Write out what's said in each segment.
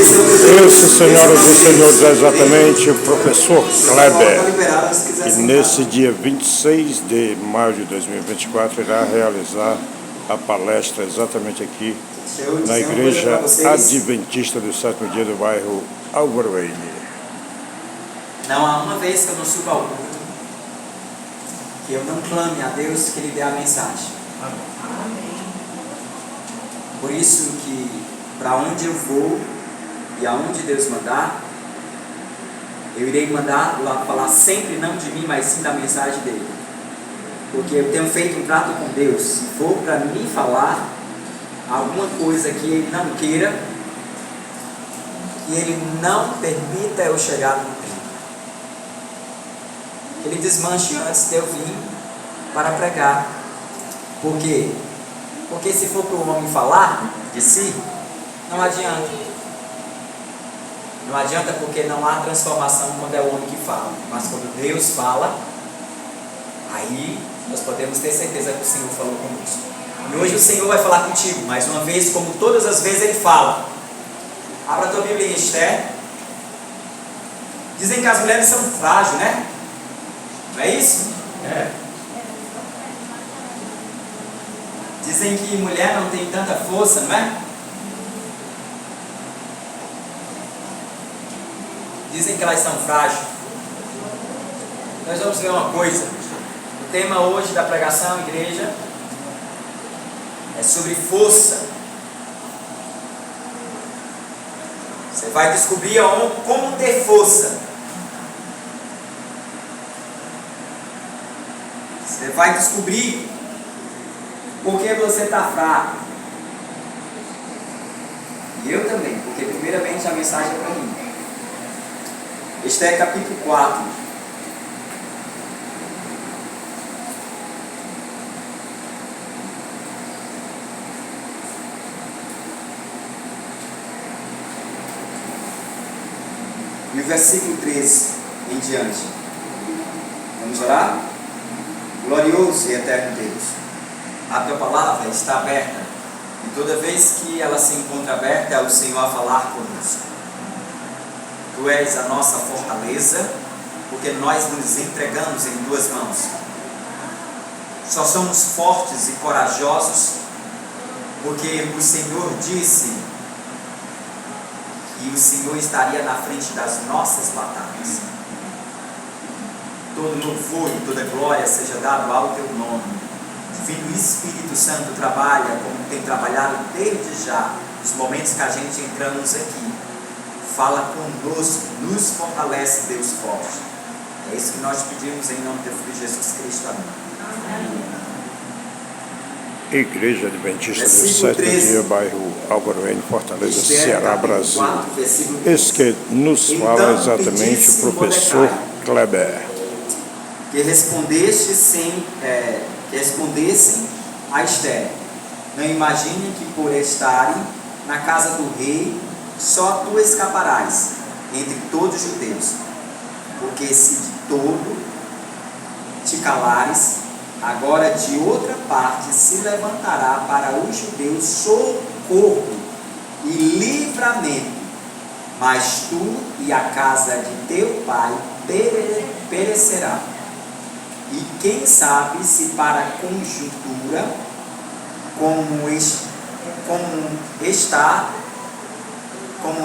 Esse, senhoras e senhores, é exatamente o professor Kleber, que nesse dia 26 de maio de 2024 irá realizar a palestra exatamente aqui na Igreja Adventista do Sétimo Dia do bairro Álvaro Wayne. Não há uma vez que eu não suba ao culto que eu não clame a Deus que Ele dê a mensagem. Amém. Por isso que para onde eu vou e aonde Deus mandar, eu irei mandar lá falar sempre não de mim, mas sim da mensagem dele. Porque eu tenho feito um trato com Deus. Se for para mim falar alguma coisa que Ele não queira, que Ele não permita eu chegar no tempo, que Ele desmanche antes de eu vir para pregar. Por quê? Porque se for para o homem falar de si, não adianta. Não adianta, porque não há transformação quando é o homem que fala. Mas quando Deus fala, aí nós podemos ter certeza que o Senhor falou conosco. E hoje o Senhor vai falar contigo, mais uma vez, como todas as vezes Ele fala. Abra a tua Bíblia em Esther. Dizem que as mulheres são frágeis, né? Não é isso? É. Dizem que mulher não tem tanta força, não é? Dizem que elas são frágeis. Nós vamos ver uma coisa. O tema hoje da pregação, igreja, é sobre força. Você vai descobrir como ter força. Você vai descobrir por que você está fraco. E eu também, porque primeiramente a mensagem é para mim. Esther capítulo 4. E o versículo 13 em diante. Vamos orar? Glorioso e eterno Deus, a tua palavra está aberta, e toda vez que ela se encontra aberta, é o Senhor a falar conosco. Tu és a nossa fortaleza, porque nós nos entregamos em tuas mãos. Só somos fortes e corajosos, porque o Senhor disse que o Senhor estaria na frente das nossas batalhas. Todo louvor e toda glória seja dado ao teu nome. Divino Espírito Santo trabalha como tem trabalhado desde já, nos momentos que a gente entramos aqui. Fala conosco, nos fortalece, Deus forte. É isso que nós pedimos em nome do Filho Jesus Cristo. Amém. Igreja Adventista do Sétimo Dia, bairro Álvaro Wayne, Fortaleza, Ceará, Brasil. Esse que nos fala exatamente o professor Kleber. Que respondessem a Esther: não imaginem que por estarem na casa do rei, só tu escaparás entre todos os judeus, porque se de todo te calares, agora de outra parte se levantará para os judeus socorro e livramento, mas tu e a casa de teu pai perecerá. E quem sabe se para a conjuntura como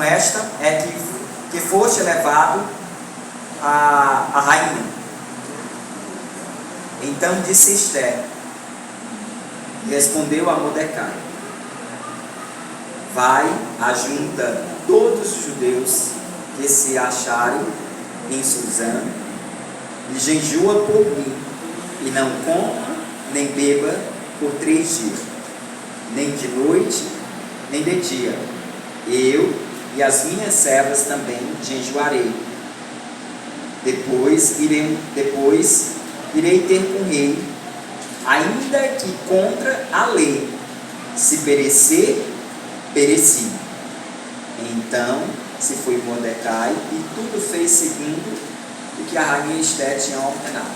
esta é que foste levado a rainha. Então disse Esther, e respondeu a Mordecai: vai, ajunta todos os judeus que se acharem em Suzã, e jejua por mim, e não coma nem beba por 3 dias, nem de noite, nem de dia. Eu e as minhas servas também jejuarei. Depois irei ter com o rei, ainda que contra a lei. Se perecer, pereci. Então se foi Mordecai, e tudo fez segundo o que a rainha Esther tinha ordenado.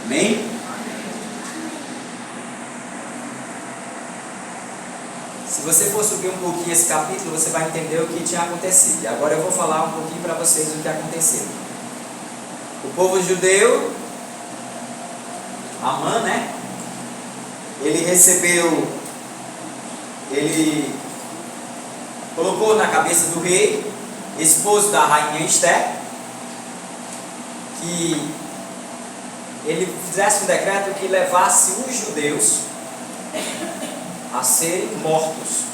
Amém? Se você for subir um pouquinho esse capítulo, você vai entender o que tinha acontecido. E agora eu vou falar um pouquinho para vocês o que aconteceu. O povo judeu, Amã, né? Ele colocou na cabeça do rei, esposo da rainha Esté, que ele fizesse um decreto que levasse os judeus a serem mortos.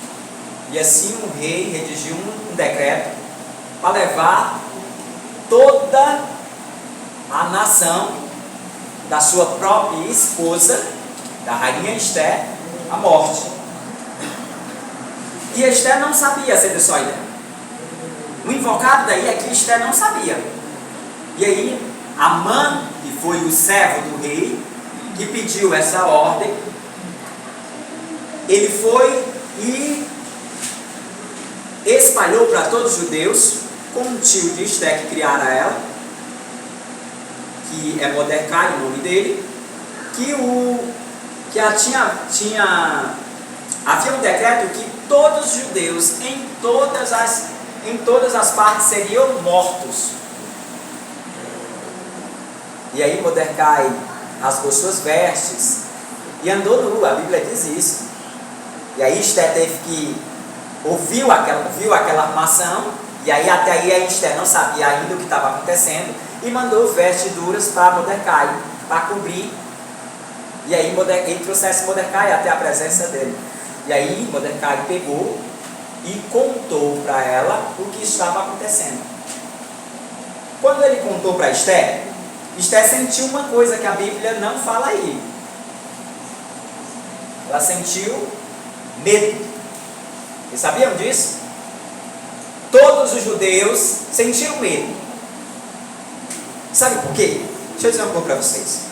E assim o rei redigiu um decreto para levar toda a nação da sua própria esposa, da rainha Esté, à morte. E Esté não sabia ser dessa ideia. O invocado daí é que Esté não sabia. E aí Amã, que foi o servo do rei, que pediu essa ordem, ele foi e espalhou para todos os judeus, com um tio de Esté que criara ela, que é Mordecai, o nome dele, havia um decreto que todos os judeus em todas as partes seriam mortos. E aí Mordecai rasgou suas vestes e andou nu, a Bíblia diz isso. E aí Esté teve que viu aquela armação, e aí até aí a Esté não sabia ainda o que estava acontecendo, e mandou vestiduras para Mordecai, para cobrir. E aí ele trouxesse Mordecai até a presença dele. E aí Mordecai pegou e contou para ela o que estava acontecendo. Quando ele contou para Esté, Esté sentiu uma coisa que a Bíblia não fala aí. Ela sentiu medo. Vocês sabiam disso? Todos os judeus sentiram medo. Sabe por quê? Deixa eu dizer uma coisa para vocês.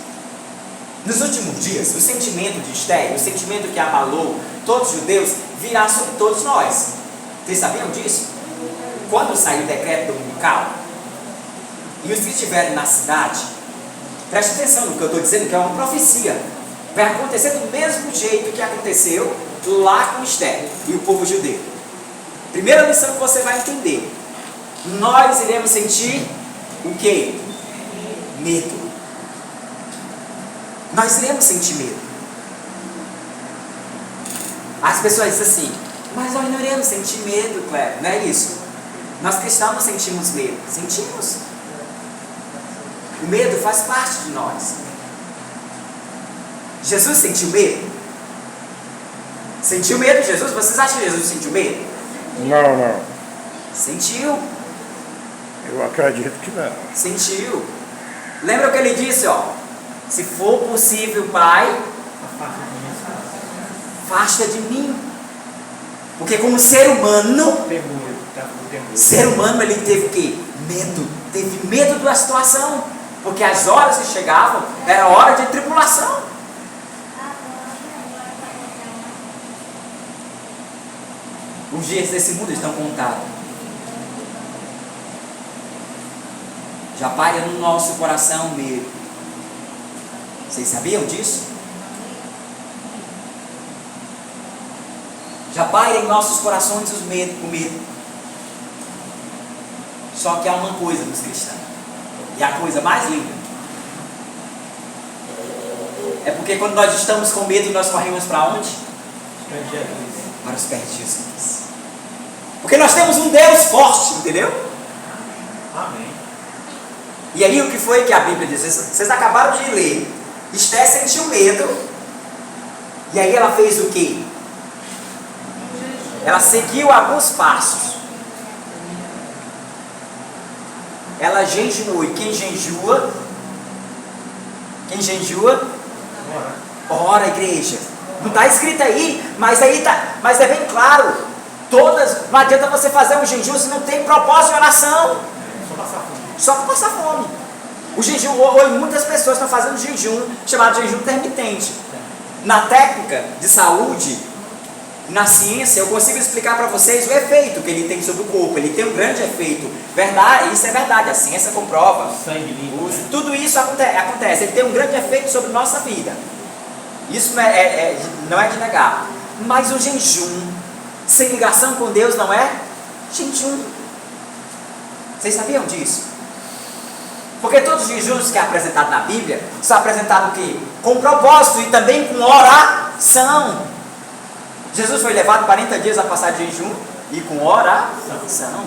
Nos últimos dias, o sentimento de Esté, o sentimento que abalou todos os judeus, virá sobre todos nós. Vocês sabiam disso? Quando sair o decreto dominical, e os que estiverem na cidade, preste atenção no que eu estou dizendo, que é uma profecia. Vai acontecer do mesmo jeito que aconteceu lá com Esté e o povo judeu. Primeira lição que você vai entender: nós iremos sentir o quê? Medo. Nós iremos sentir medo. As pessoas dizem assim: mas nós não iremos sentir medo, Cleber. Não é isso. Nós cristãos não sentimos medo. Sentimos. O medo faz parte de nós. Jesus sentiu medo? Sentiu medo, Jesus? Vocês acham que Jesus sentiu medo? Não. Sentiu. Eu acredito que não. Sentiu. Lembra o que ele disse, ó? Se for possível, Pai, afasta de mim. Porque como ser humano, ele teve o quê? Medo. Teve medo da situação. Porque as horas que chegavam era hora de tribulação. Os dias desse mundo estão contados. Já paira no nosso coração medo. Vocês sabiam disso? Já paira em nossos corações o medo. Só que há uma coisa nos cristãos. E a coisa mais linda é porque quando nós estamos com medo, nós corremos para onde? Para os pés de Jesus. Porque nós temos um Deus forte, entendeu? Amém. E aí o que foi que a Bíblia diz? Vocês acabaram de ler. Esté sentiu medo. E aí ela fez o quê? Ela seguiu alguns passos. Ela jejuou. E quem jejua? Ora, igreja. Não está escrito aí, mas aí tá, mas é bem claro. Não adianta você fazer um jejum se não tem propósito de oração. Só para passar fome. O jejum, hoje muitas pessoas estão fazendo jejum, chamado jejum intermitente. Na técnica de saúde, na ciência, eu consigo explicar para vocês o efeito que ele tem sobre o corpo. Ele tem um grande efeito. Verdade, isso é verdade, a ciência comprova. Sangue limpo, né? Tudo isso acontece. Ele tem um grande efeito sobre nossa vida. Isso não é de negar. Mas o jejum sem ligação com Deus não é jejum. Vocês sabiam disso? Porque todos os jejuns que é apresentado na Bíblia são apresentados o quê? Com propósito e também com oração. Jesus foi levado 40 dias a passar de jejum e com oração.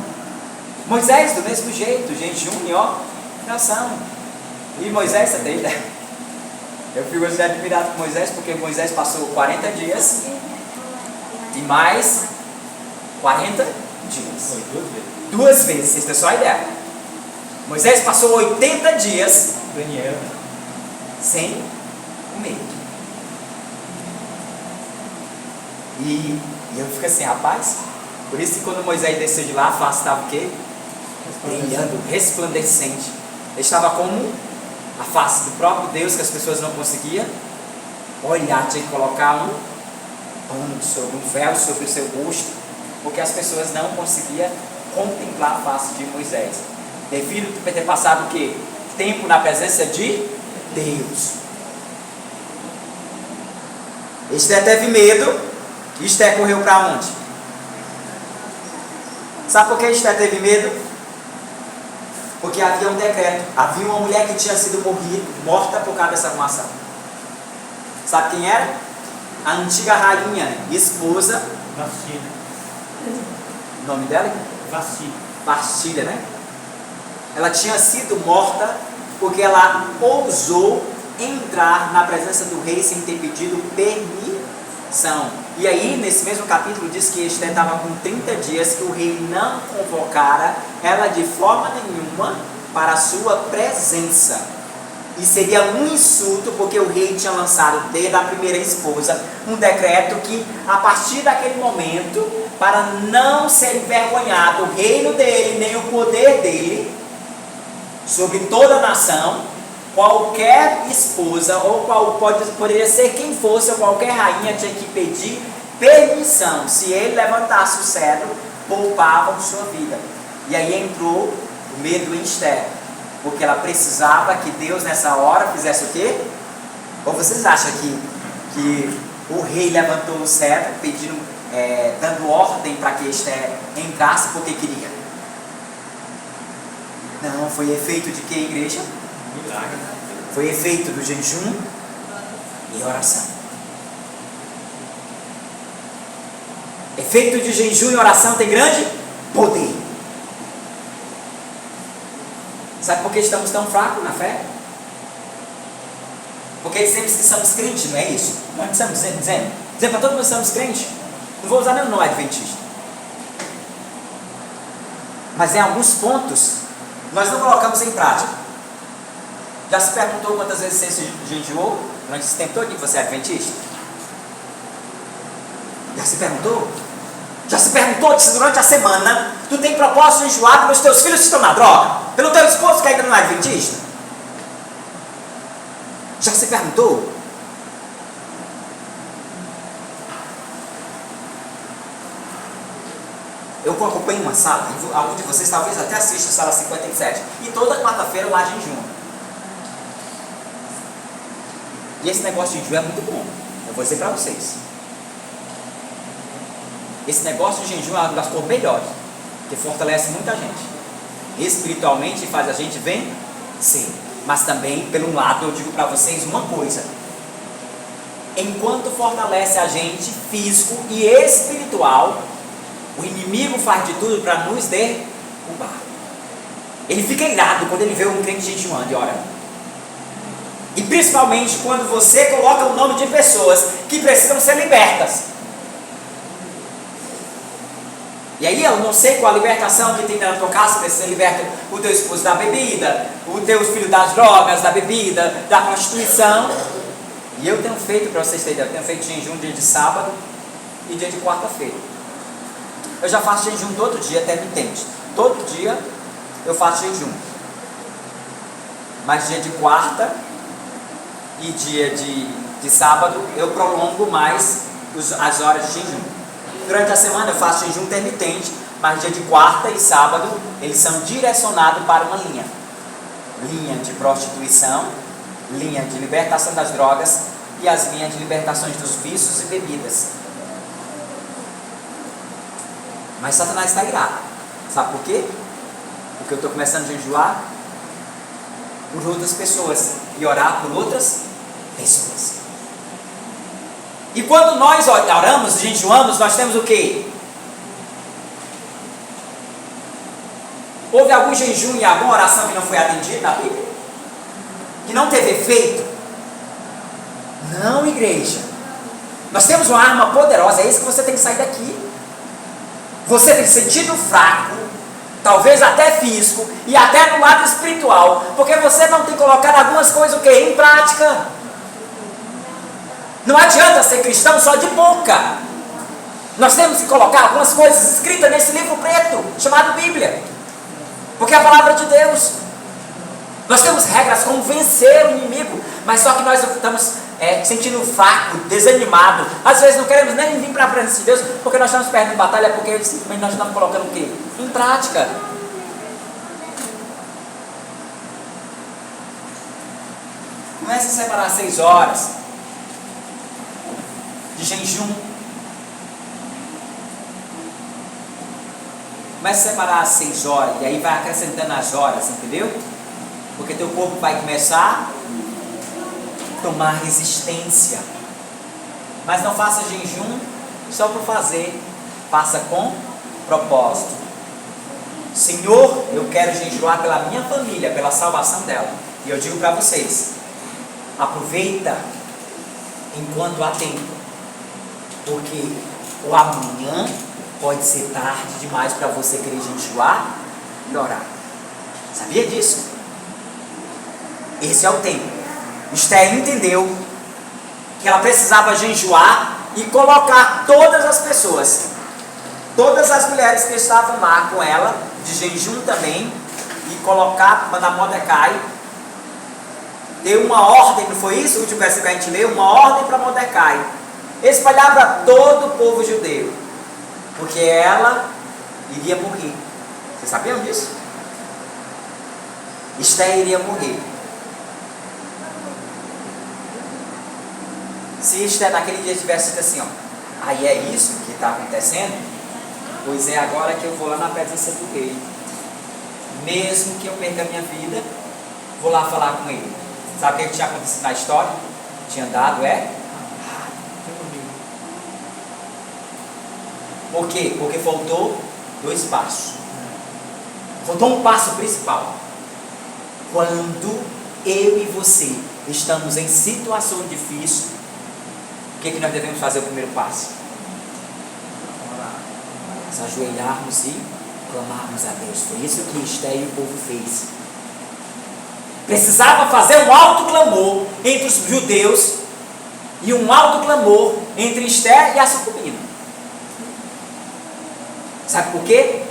Moisés do mesmo jeito, jejum e oração. E Moisés, você tem ideia? Eu fico admirado com Moisés, porque Moisés passou 40 dias e mais 40 dias. Foi 2 vezes. 2 vezes, vocês têm só a ideia. Moisés passou 80 dias Daniel. sem comer. E eu fico assim, rapaz, por isso que quando Moisés desceu de lá, a face estava o quê? Brilhando, resplandecente. Ele estava como a face do próprio Deus, que as pessoas não conseguiam olhar, tinha que colocar um pano sobre, um véu sobre o seu rosto, porque as pessoas não conseguiam contemplar a face de Moisés, devido a ter passado o quê? Tempo na presença de Deus. Esté teve medo, e Esté correu para onde? Sabe por que Esté teve medo? Porque havia um decreto, havia uma mulher que tinha sido morta por causa dessa arrumação. Sabe quem era? A antiga rainha, esposa. Vacina. O nome dela? Vacina. Bastilha, né? Ela tinha sido morta porque ela ousou entrar na presença do rei sem ter pedido permissão. E aí, nesse mesmo capítulo, diz que Esté estava com 30 dias que o rei não convocara ela de forma nenhuma para a sua presença. E seria um insulto, porque o rei tinha lançado desde a primeira esposa um decreto que, a partir daquele momento, para não ser envergonhado o reino dele, nem o poder dele, sobre toda a nação, qualquer esposa, ou poderia ser quem fosse, ou qualquer rainha, tinha que pedir permissão. Se ele levantasse o cetro, poupavam sua vida. E aí entrou o medo em Esté, porque ela precisava que Deus nessa hora fizesse o quê? Ou vocês acham que o rei levantou o cetro, pedindo, dando ordem para que Esté entrasse porque queria? Não, foi efeito de que, igreja? Milagre. Foi efeito do jejum e oração. Efeito de jejum e oração tem grande poder. Sabe por que estamos tão fracos na fé? Porque dizemos que somos crentes, não é isso? Nós estamos dizendo para todo mundo que somos crentes. Não vou usar nem o nome adventista. Mas em alguns pontos nós não colocamos em prática. Já se perguntou quantas vezes você se jejuou durante esse tempo todo que você é adventista? Já se perguntou? Já se perguntou se durante a semana tu tem propósito de jejuar pelos teus filhos que estão na droga? Pelo teu esposo que ainda não é adventista? Já se perguntou? Eu acompanho uma sala, alguns de vocês talvez até assistam a sala 57, e toda quarta-feira lá jejum. E esse negócio de jejum é muito bom, eu vou dizer para vocês. Esse negócio de jejum é uma das coisas melhores, que fortalece muita gente, espiritualmente faz a gente vencer. Mas também, pelo lado, eu digo para vocês uma coisa: enquanto fortalece a gente físico e espiritual, o inimigo faz de tudo para nos derrubar. Ele fica irado quando ele vê um crente jejuando e orando. E principalmente quando você coloca o nome de pessoas que precisam ser libertas. E aí eu não sei qual a libertação que tem na tua casa, precisa ser liberto o teu esposo da bebida, o teu filho das drogas, da bebida, da prostituição. E eu tenho feito, para vocês terem ideia, eu tenho feito jejum dia de sábado e dia de quarta-feira. Eu já faço jejum todo dia, até me entende. Todo dia eu faço jejum. Mas dia de quarta e dia de sábado eu prolongo mais as horas de jejum. Durante a semana eu faço jejum intermitente, mas dia de quarta e sábado eles são direcionados para uma linha. Linha de prostituição, linha de libertação das drogas e as linhas de libertações dos vícios e bebidas. Mas Satanás está irado. Sabe por quê? Porque eu estou começando a jejuar por outras pessoas e orar por outras pessoas. E quando nós oramos, jejuamos, nós temos o quê? Houve algum jejum e alguma oração que não foi atendida na Bíblia? Que não teve efeito? Não, igreja. Nós temos uma arma poderosa, é isso que você tem que sair daqui. Você tem sentido fraco, talvez até físico e até no lado espiritual, porque você não tem colocado algumas coisas o quê? Em prática. Não adianta ser cristão só de boca. Nós temos que colocar algumas coisas escritas nesse livro preto, chamado Bíblia, porque é a palavra de Deus. Nós temos regras como vencer o inimigo, mas só que nós estamos sentindo fraco, desanimado. Às vezes não queremos nem vir para a presença de Deus, porque nós estamos perdendo batalha, porque simplesmente nós estamos colocando o quê? Em prática. Comece a separar 6 horas de jejum. Comece a separar as 6 horas, e aí vai acrescentando as horas, entendeu? Porque teu corpo vai começar a tomar resistência. Mas não faça jejum só por fazer, faça com propósito. Senhor, eu quero jejuar pela minha família, pela salvação dela. E eu digo para vocês, aproveita enquanto há tempo, porque o amanhã pode ser tarde demais para você querer jejuar e orar. Sabia disso? Esse é o tempo. Esther entendeu que ela precisava jejuar e colocar todas as pessoas, todas as mulheres que estavam lá com ela, de jejum também, e colocar, mandar Mordecai, deu uma ordem, não foi isso? O último versículo que a gente leu, uma ordem para Mordecai, espalhar para todo o povo judeu, porque ela iria morrer. Vocês sabiam disso? Esther iria morrer. Se Esther naquele dia tivesse dito assim, ó, aí é isso que está acontecendo, pois é agora que eu vou lá na presença do rei, mesmo que eu perca a minha vida, vou lá falar com ele. Sabe o que tinha acontecido na história? Tinha dado Por quê? Porque faltou 2 passos. Faltou um passo principal. Quando eu e você estamos em situação difícil, o que nós devemos fazer o primeiro passo? Nos ajoelharmos e clamarmos a Deus. Foi isso que Esther e o povo fez. Precisava fazer um alto clamor entre os judeus e um alto clamor entre Esther e a sucubina. Sabe por quê?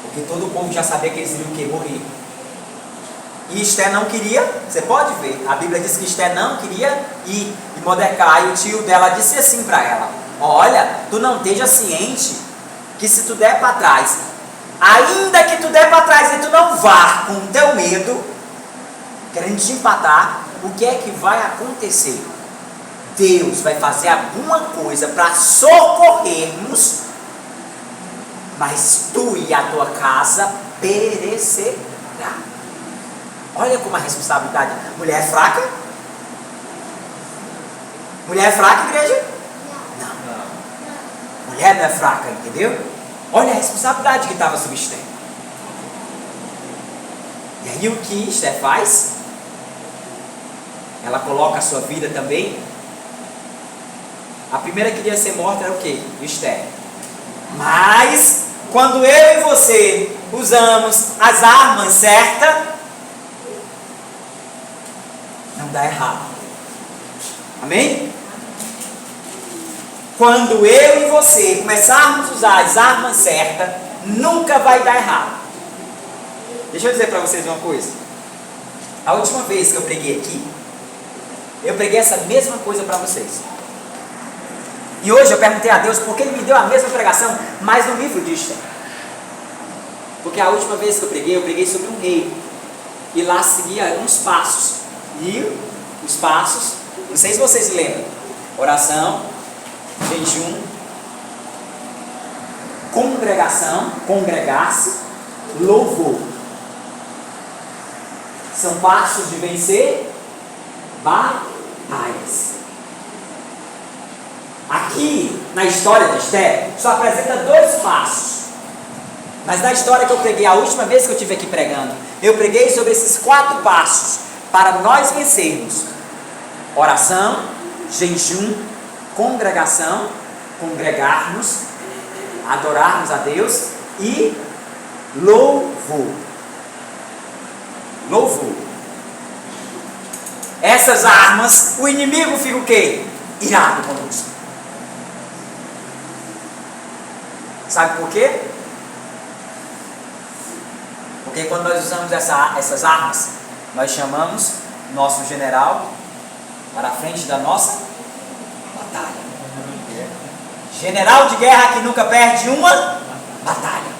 Porque todo o povo já sabia que eles iriam o quê? Morrer. E Esther não queria, você pode ver, a Bíblia diz que Esther não queria ir. E Mordecai, o tio dela, disse assim para ela: olha, tu não esteja ciente que se tu der para trás, ainda que tu der para trás e tu não vá com o teu medo, querendo te empatar, o que é que vai acontecer? Deus vai fazer alguma coisa para socorrermos, mas tu e a tua casa perecerá. Olha como a responsabilidade. Mulher fraca? Mulher fraca, igreja? Não. Mulher não é fraca, entendeu? Olha a responsabilidade que estava sobre Esther. E aí o que Esther faz? Ela coloca a sua vida também. A primeira que queria ser morta era o quê? Esther. Mas quando eu e você usamos as armas certas, não dá errado. Amém? Quando eu e você começarmos a usar as armas certas, nunca vai dar errado. Deixa eu dizer para vocês uma coisa. A última vez que eu preguei aqui, eu preguei essa mesma coisa para vocês. E hoje eu perguntei a Deus por que Ele me deu a mesma pregação, mas no livro de Esther. Porque a última vez que eu preguei sobre um rei. E lá seguia uns passos. E os passos, não sei se vocês lembram: oração, jejum, congregação, congregar-se, louvor. São passos de vencer batalhas. Aqui, na história de Esther, só apresenta 2 passos. Mas na história que eu preguei, a última vez que eu estive aqui pregando, eu preguei sobre esses 4 passos para nós vencermos: oração, jejum, congregação, congregarmos, adorarmos a Deus e louvor. Louvor. Essas armas, o inimigo fica o quê? Irado conosco. Sabe por quê? Porque quando nós usamos essas armas, nós chamamos nosso general para a frente da nossa batalha. General de guerra que nunca perde uma batalha.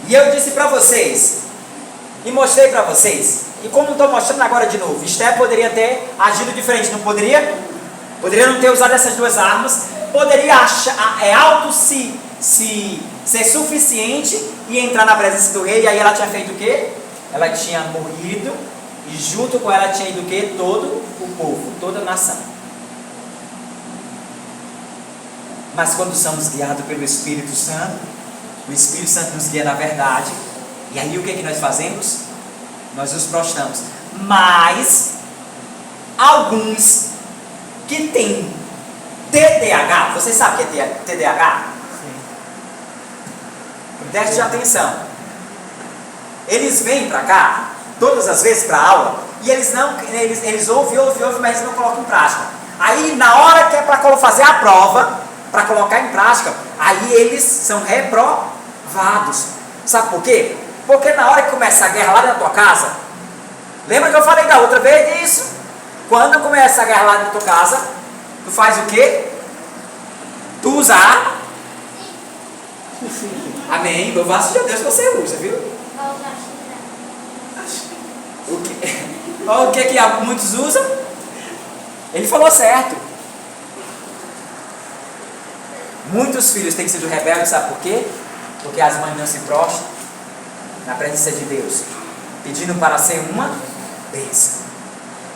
E eu disse para vocês, e mostrei para vocês, e como estou mostrando agora de novo, Esther poderia ter agido diferente, não poderia? Poderia não ter usado essas 2 armas, poderia ser suficiente e entrar na presença do rei, e aí ela tinha feito o quê? Ela tinha morrido, e junto com ela tinha ido o quê? Todo o povo, toda a nação. Mas quando somos guiados pelo Espírito Santo, o Espírito Santo nos guia na verdade, e aí o que nós fazemos? Nós nos prostramos. Mas alguns que têm TDAH, vocês sabem o que é TDAH? Preste atenção. Eles vêm para cá todas as vezes para a aula e eles ouvem, mas eles não colocam em prática. Aí na hora que é para fazer a prova, para colocar em prática, aí eles são reprovados. Sabe por quê? Porque na hora que começa a guerra lá na tua casa, lembra que eu falei da outra vez disso? Quando começa a guerra lá na tua casa, tu faz o quê? Tu usa a... Amém. Louvado seja Deus que você usa, viu? O que muitos usam? Ele falou certo. Muitos filhos têm sido rebeldes, sabe por quê? Porque as mães não se prostram na presença de Deus, pedindo para ser uma bênção.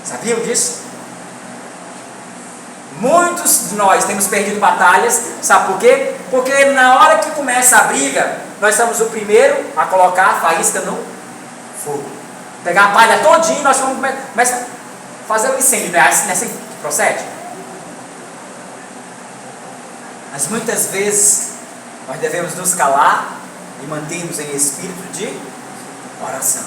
Sabiam disso? Muitos de nós temos perdido batalhas, sabe por quê? Porque na hora que começa a briga, nós somos o primeiro a colocar a faísca no fogo. Pegar a palha todinha e nós vamos começar a fazer um incêndio, né? Assim procede. Mas muitas vezes nós devemos nos calar e mantermos em espírito de oração.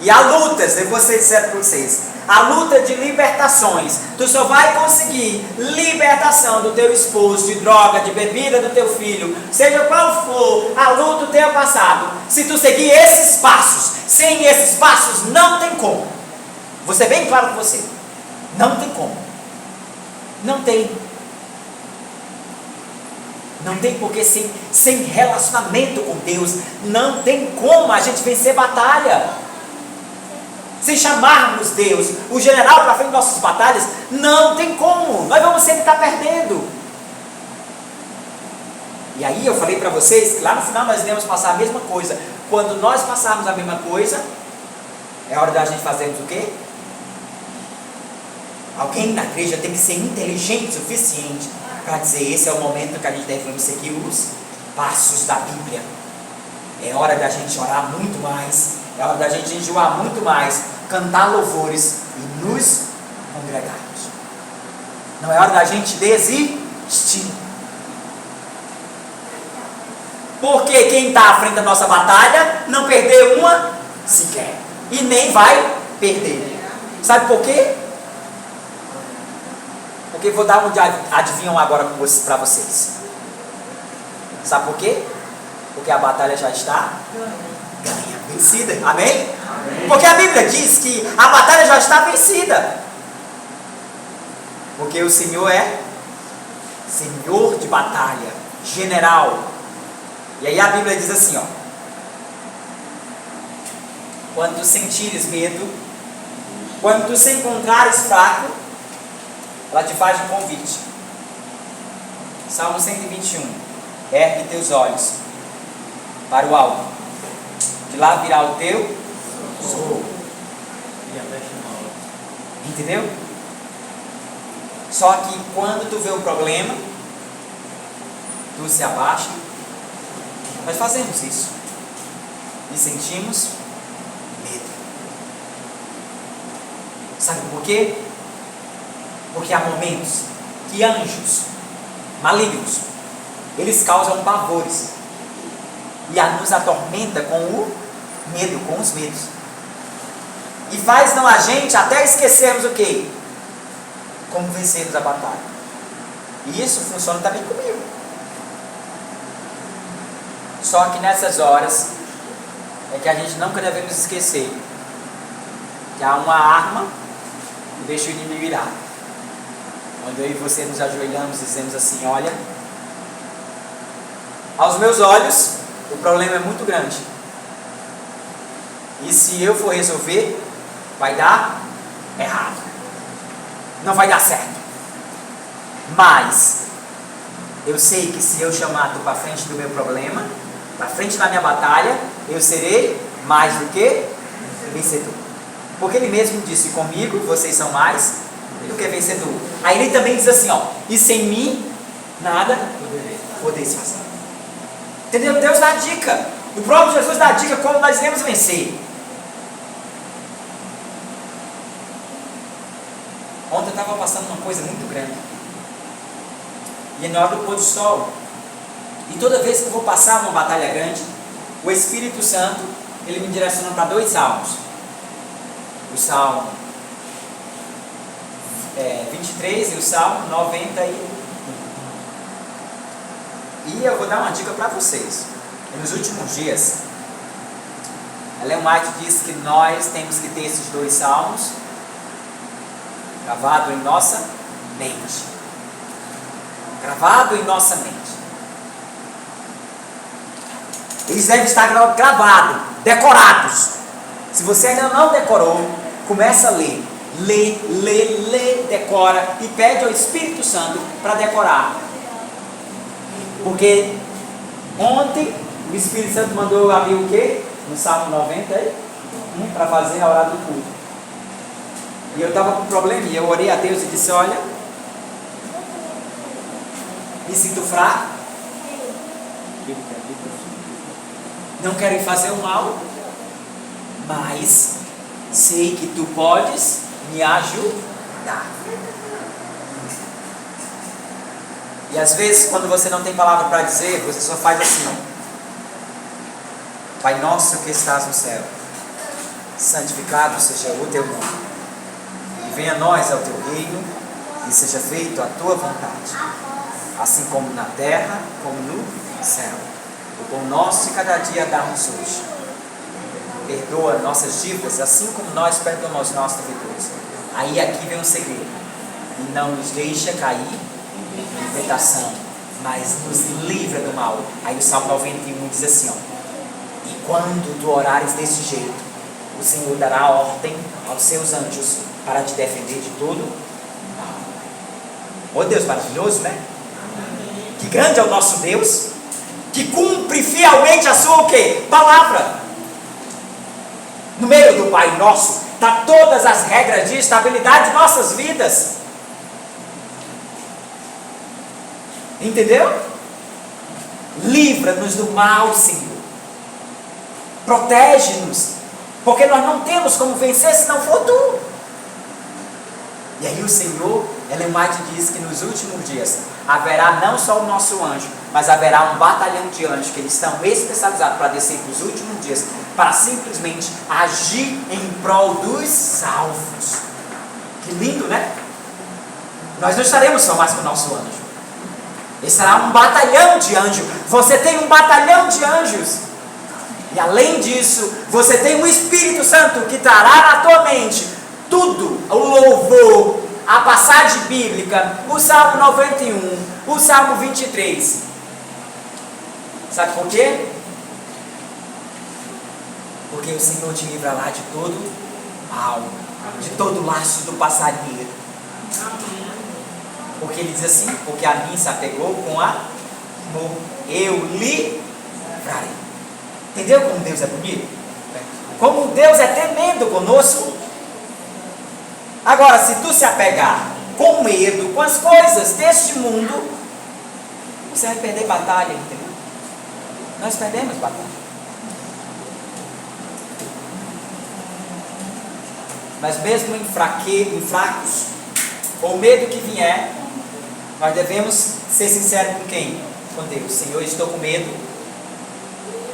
E há lutas, eu vou ser sincero para vocês, a luta de libertações. Tu só vai conseguir libertação do teu esposo, de droga, de bebida do teu filho, seja qual for a luta que tenha passado, se tu seguir esses passos. Sem esses passos não tem como. Vou ser bem claro com você, não tem como. Não tem. Não tem, porque sem relacionamento com Deus não tem como a gente vencer batalha. Sem chamarmos Deus, o general, para frente de nossas batalhas, não tem como. Nós vamos sempre estar perdendo. E aí eu falei para vocês que lá no final nós iremos passar a mesma coisa. Quando nós passarmos a mesma coisa, é hora da gente fazermos o quê? Alguém na igreja tem que ser inteligente o suficiente para dizer: esse é o momento que a gente deve seguir os passos da Bíblia. É hora da gente orar muito mais, é hora da gente enjoar muito mais, cantar louvores e nos congregarmos. Não é hora da gente desistir. Porque quem está à frente da nossa batalha não perdeu uma sequer. E nem vai perder. Sabe por quê? Porque vou dar um adivinham agora para vocês. Sabe por quê? Porque a batalha já está ganha, vencida. Amém? Amém? Porque a Bíblia diz que a batalha já está vencida. Porque o Senhor é Senhor de batalha, general. E aí a Bíblia diz assim, ó: quando tu sentires medo, quando tu se encontrares fraco, ela te faz um convite. Salmo 121. Ergue teus olhos para o alto. De lá virá o teu socorro. E até chamá-lo. Entendeu? Só que quando tu vê o problema, tu se abaixa. Nós fazemos isso. E sentimos medo. Sabe por quê? Porque há momentos que anjos malignos, eles causam pavores e nos atormenta com o medo, com os medos, e faz a gente até esquecermos o quê? Como vencermos a batalha. E isso funciona também comigo. Só que nessas horas é que a gente nunca devemos esquecer que há uma arma que deixa o inimigo irado. Quando eu e você nos ajoelhamos e dizemos assim: olha, aos meus olhos o problema é muito grande, e se eu for resolver, vai dar errado, não vai dar certo. Mas eu sei que se eu chamar tu para frente do meu problema, para frente da minha batalha, eu serei mais do que vencedor. Porque ele mesmo disse: comigo vocês são mais do que vencedor. Aí ele também diz assim, ó: e sem mim nada podeis fazer. Entendeu? Deus dá a dica. O próprio Jesus dá a dica como nós iremos vencer. Ontem eu estava passando uma coisa muito grande. E é na hora do pôr do sol. E toda vez que eu vou passar uma batalha grande, o Espírito Santo, ele me direciona para 2 salmos. O Salmo 23 e o Salmo 91. E eu vou dar uma dica para vocês. E nos últimos dias, Ellen White diz que nós temos que ter esses 2 salmos gravado em nossa mente. Gravado em nossa mente. Eles devem estar gravados, decorados. Se você ainda não decorou, começa a ler. Lê, decora e pede ao Espírito Santo para decorar. Porque ontem o Espírito Santo mandou eu abrir o quê? No Salmo 91 para fazer a hora do culto. E eu estava com um problema e eu orei a Deus e disse: olha, me sinto fraco, não quero fazer o mal, mas sei que tu podes me ajudar. E às vezes, quando você não tem palavra para dizer, você só faz assim, ó: Pai nosso que estás no céu, santificado seja o teu nome, e venha a nós ao teu reino, e seja feito a tua vontade, assim como na terra, como no céu. O pão nosso de cada dia dá-nos hoje. Perdoa nossas dívidas, assim como nós perdoamos aos nossos devedores. Aí aqui vem um segredo: e não nos deixa cair em tentação, mas nos livra do mal. Aí o Salmo 91 diz assim, ó: e quando tu orares desse jeito, o Senhor dará ordem aos seus anjos para te defender de todo mal. Oh, Deus maravilhoso, né? Que grande é o nosso Deus, que cumpre fielmente a sua o quê? Palavra. No meio do Pai Nosso está todas as regras de estabilidade de nossas vidas. Entendeu? Livra-nos do mal, Senhor. Protege-nos, porque nós não temos como vencer se não for tu. E aí o Senhor, Ellen White diz que nos últimos dias haverá não só o nosso anjo, mas haverá um batalhão de anjos que eles estão especializados para descer para os últimos dias, para simplesmente agir em prol dos salvos. Que lindo, né? Nós não estaremos só mais com o nosso anjo. Será um batalhão de anjos. Você tem um batalhão de anjos. E além disso, você tem o Espírito Santo que trará na tua mente tudo, o louvor, a passagem bíblica, o Salmo 91, o Salmo 23. Sabe por quê? Porque o Senhor te livrará de todo mal, de todo laço do passarinheiro. Porque ele diz assim, porque a mim se apegou com amor, eu livrarei. Entendeu como Deus é bonito? Como Deus é tremendo conosco. Agora, se tu se apegar com medo, com as coisas deste mundo, você vai perder batalha, entendeu? Nós perdemos batalha. Mas mesmo em fracos, ou medo que vier, nós devemos ser sinceros com quem? Com Deus. Senhor, estou com medo.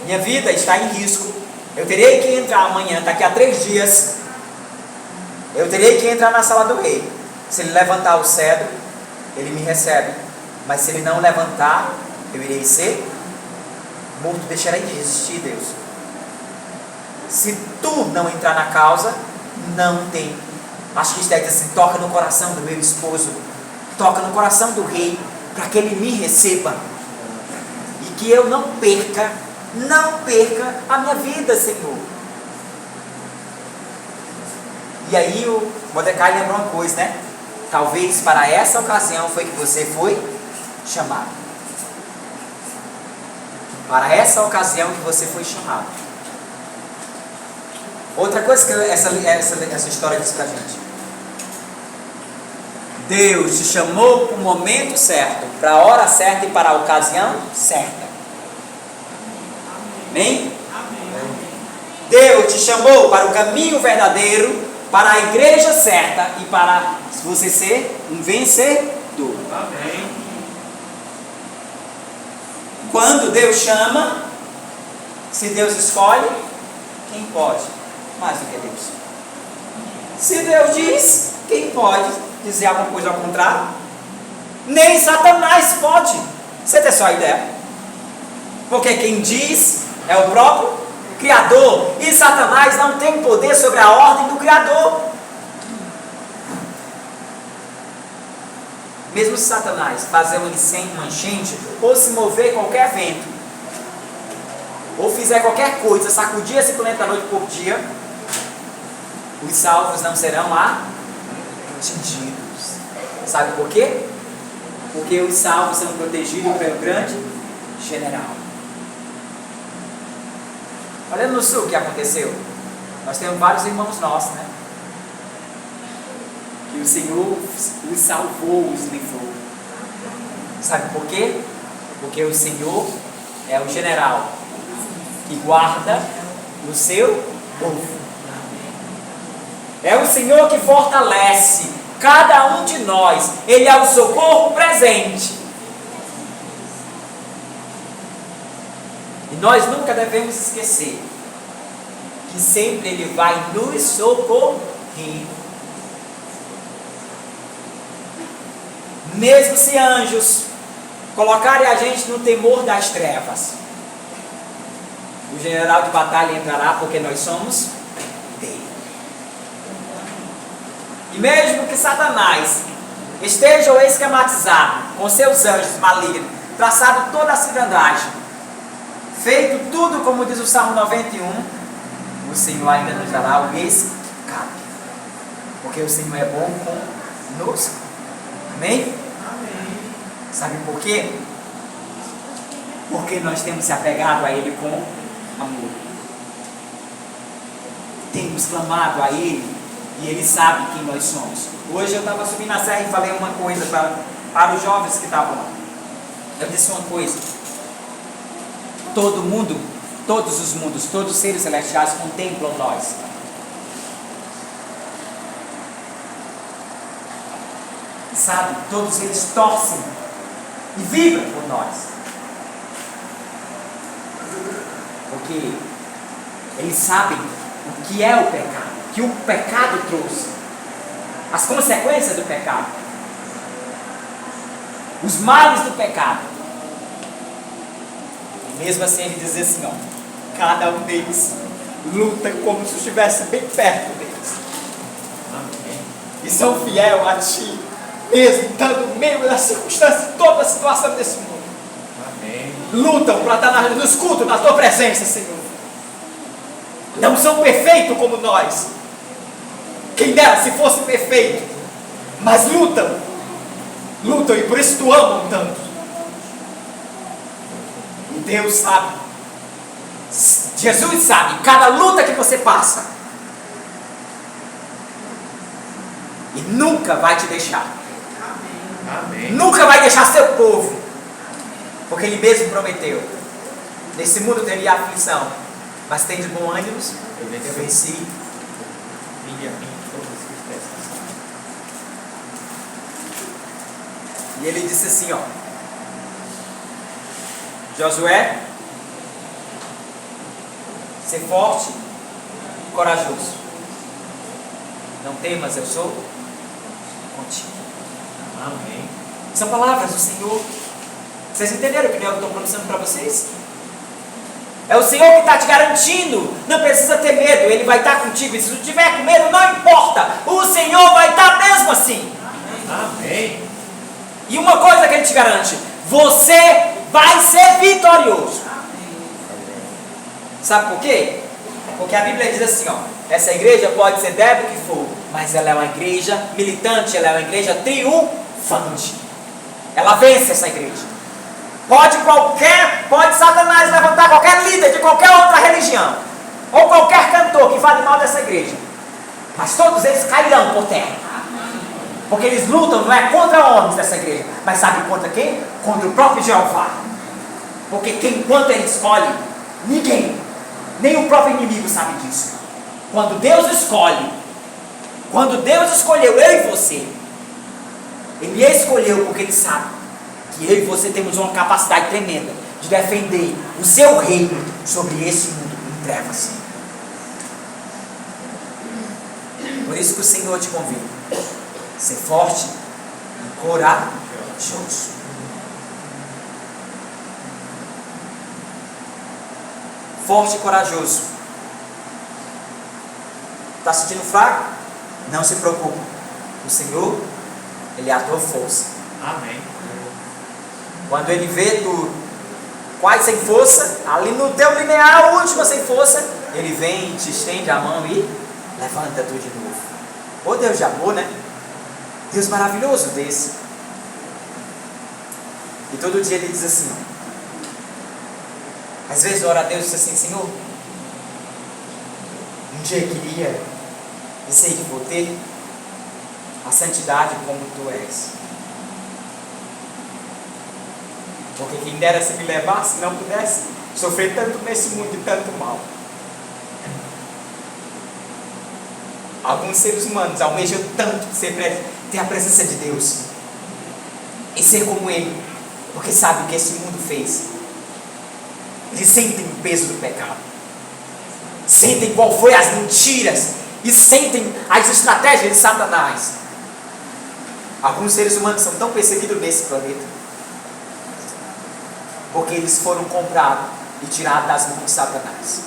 Minha vida está em risco. Eu terei que entrar amanhã, daqui a 3 dias. Eu terei que entrar na sala do rei. Se ele levantar o cedro, ele me recebe. Mas se ele não levantar, eu irei ser morto. Deixarei de resistir, Deus. Se tu não entrar na causa, não tem. Acho que isso daí diz assim: toca no coração do meu esposo, toca no coração do rei, para que ele me receba. E que eu não perca a minha vida, Senhor. E aí o Mordecai lembrou uma coisa, né? Talvez para essa ocasião foi que você foi chamado. Para essa ocasião que você foi chamado. Outra coisa que essa história diz pra gente: Deus te chamou para o momento certo, para a hora certa e para a ocasião certa. Amém? Deus te chamou para o caminho verdadeiro, para a igreja certa e para você ser um vencedor. Amém. Quando Deus chama, se Deus escolhe, quem pode mais do que Deus? Se Deus diz, quem pode dizer alguma coisa ao contrário? Nem Satanás pode. Você tem só a ideia? Porque quem diz é o próprio Criador. E Satanás não tem poder sobre a ordem do Criador. Mesmo se Satanás fazer uma enchente, ou se mover qualquer vento, ou fizer qualquer coisa, sacudir esse planeta da noite por dia, os salvos não serão atingidos. Sabe por quê? Porque os salvos são protegidos pelo grande general. Olha no sul o que aconteceu. Nós temos vários irmãos nossos, né? Que o Senhor os salvou, os livrou. Sabe por quê? Porque o Senhor é o general que guarda o seu povo. É o Senhor que fortalece cada um de nós. Ele é o socorro presente. E nós nunca devemos esquecer que sempre Ele vai nos socorrer. Mesmo se anjos colocarem a gente no temor das trevas, o general de batalha entrará, porque nós somos dele. E mesmo que Satanás esteja esquematizado com seus anjos malignos, traçado toda a cilindragem, feito tudo como diz o Salmo 91, o Senhor ainda nos dará o escape, porque o Senhor é bom conosco. Amém? Amém. Sabe por quê? Porque nós temos se apegado a Ele com amor. Temos clamado a Ele e Ele sabe quem nós somos. Hoje eu estava subindo a serra e falei uma coisa para os jovens que estavam lá. Eu disse uma coisa: todo mundo, todos os mundos, todos os seres celestiais contemplam nós. Sabe, todos eles torcem e vibram por nós. Porque eles sabem o que é o pecado, que o pecado trouxe, as consequências do pecado, os males do pecado. E mesmo assim ele diz assim, ó, cada um deles luta como se estivesse bem perto deles. Amém. E são fiel a ti, mesmo estando no meio das circunstâncias, toda a situação desse mundo. Amém. Lutam para estar nos cultos, na tua presença, Senhor. Não são perfeitos como nós. Quem dera se fosse perfeito, mas lutam lutam e por isso tu amam tanto. E Deus sabe, Jesus sabe, cada luta que você passa, e nunca vai te deixar. Amém. Nunca vai deixar seu povo, porque Ele mesmo prometeu: nesse mundo teria aflição, mas tem de bom ânimo, eu venci. Vinde a mim, todos que estáis cansados. E Ele disse assim, ó: Josué, ser forte e corajoso, não temas, eu sou contigo. Amém. São palavras do Senhor. Vocês entenderam o que eu estou pronunciando para vocês? É o Senhor que está te garantindo. Não precisa ter medo, Ele vai estar contigo. E se tu tiver com medo, não importa, o Senhor vai estar mesmo assim. Amém. E uma coisa que Ele te garante: você vai ser vitorioso. Sabe por quê? Porque a Bíblia diz assim, ó: essa igreja pode ser débil que for, mas ela é uma igreja militante, ela é uma igreja triunfante. Ela vence essa igreja. Pode Satanás levantar qualquer líder de qualquer outra religião, ou qualquer cantor que fale mal dessa igreja, mas todos eles cairão por terra. Porque eles lutam não é contra homens dessa igreja, mas sabe contra quem? Contra o próprio Jeová. Porque enquanto Ele escolhe, ninguém, nem o próprio inimigo sabe disso. Quando Deus escolheu eu e você, Ele escolheu porque Ele sabe que eu e você temos uma capacidade tremenda de defender o seu reino sobre esse mundo em trevas. Por isso que o Senhor te convida: ser forte e corajoso. Forte e corajoso. Está se sentindo fraco? Não se preocupe. O Senhor, Ele é a tua força. Amém. Quando Ele vê tu quase sem força, ali no teu linear, a última sem força, Ele vem, te estende a mão e levanta tu de novo. Ô Deus de amor, né? Deus maravilhoso desse. E todo dia Ele diz assim, às vezes ora a Deus e diz assim: Senhor, um dia eu queria dizer que vou ter a santidade como Tu és. Porque quem dera se me levasse, não pudesse sofrer tanto nesse mundo e tanto mal. Alguns seres humanos almejam tanto ter a presença de Deus e ser como Ele, porque sabem o que esse mundo fez. Eles sentem o peso do pecado, sentem qual foi as mentiras e sentem as estratégias de Satanás. Alguns seres humanos são tão perseguidos nesse planeta porque eles foram comprados e tirados das mãos de Satanás.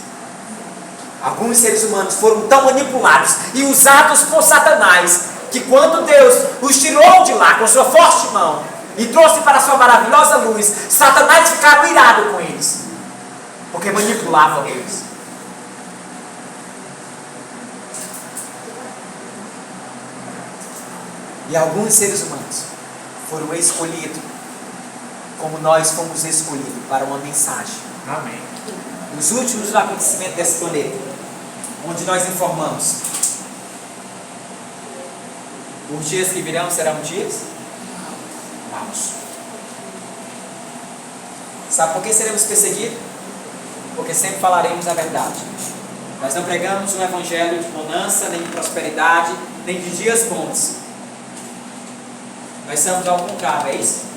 Alguns seres humanos foram tão manipulados e usados por Satanás que quando Deus os tirou de lá com sua forte mão e trouxe para a sua maravilhosa luz, Satanás ficava irado com eles, porque manipulavam eles. E alguns seres humanos foram escolhidos como nós fomos escolhidos para uma mensagem. Amém. Os últimos acontecimentos desse planeta, onde nós informamos: os dias que virão serão dias maus. Sabe por que seremos perseguidos? Porque sempre falaremos a verdade. Nós não pregamos um evangelho de bonança, nem de prosperidade, nem de dias bons. Nós somos ao contrário, é isso?